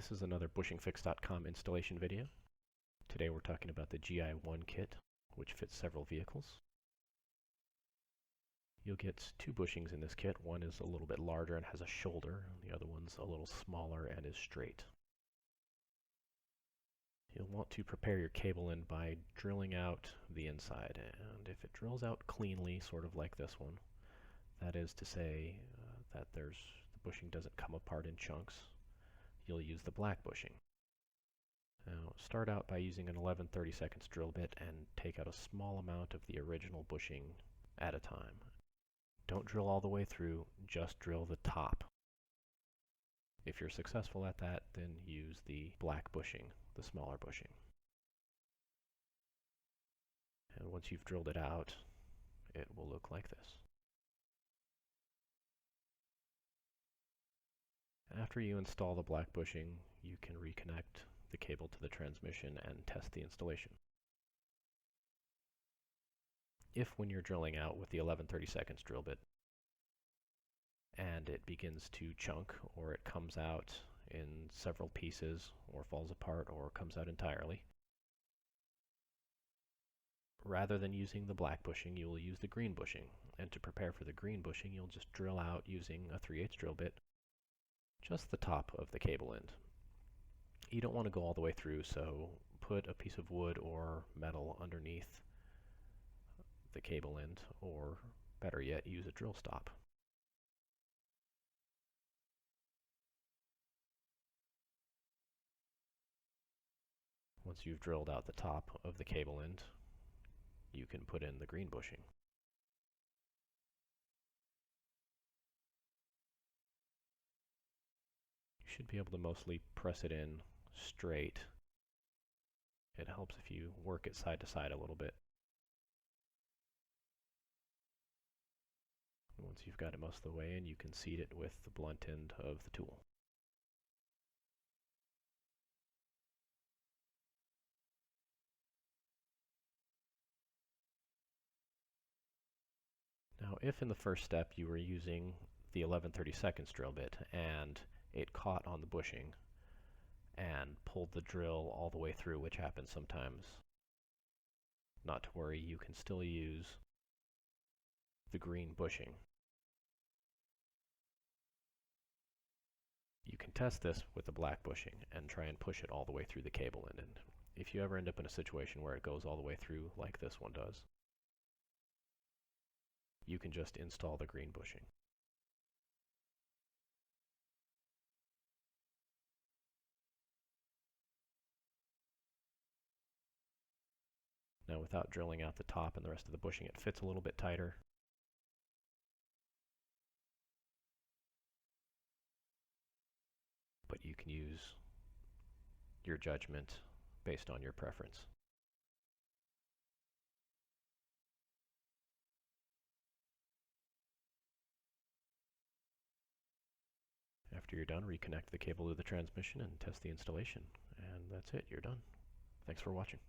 This is another bushingfix.com installation video. Today we're talking about the GI1 kit, which fits several vehicles. You'll get two bushings in this kit. One is a little bit larger and has a shoulder, and the other one's a little smaller and is straight. You'll want to prepare your cable in by drilling out the inside, and if it drills out cleanly, sort of like this one, that is to say that the bushing doesn't come apart in chunks, you'll use the black bushing. Now start out by using an 11/32 drill bit and take out a small amount of the original bushing at a time. Don't drill all the way through, just drill the top. If you're successful at that, then use the black bushing, the smaller bushing. And once you've drilled it out, it will look like this. After you install the black bushing, you can reconnect the cable to the transmission and test the installation. If when you're drilling out with the 11/32 drill bit and it begins to chunk, or it comes out in several pieces, or falls apart, or comes out entirely, rather than using the black bushing, you will use the green bushing. And to prepare for the green bushing, you'll just drill out using a 3/8 drill bit just the top of the cable end. You don't want to go all the way through, so put a piece of wood or metal underneath the cable end, or better yet, use a drill stop. Once you've drilled out the top of the cable end, you can put in the green bushing. You should be able to mostly press it in straight. It helps if you work it side to side a little bit. Once you've got it most of the way in, you can seat it with the blunt end of the tool. Now, if in the first step you were using the 11/32 drill bit and it caught on the bushing and pulled the drill all the way through, which happens sometimes, not to worry, you can still use the green bushing. You can test this with the black bushing and try and push it all the way through the cable end. And if you ever end up in a situation where it goes all the way through like this one does, you can just install the green bushing. Now, without drilling out the top and the rest of the bushing, it fits a little bit tighter. But you can use your judgment based on your preference. After you're done, reconnect the cable to the transmission and test the installation. And that's it, you're done. Thanks for watching.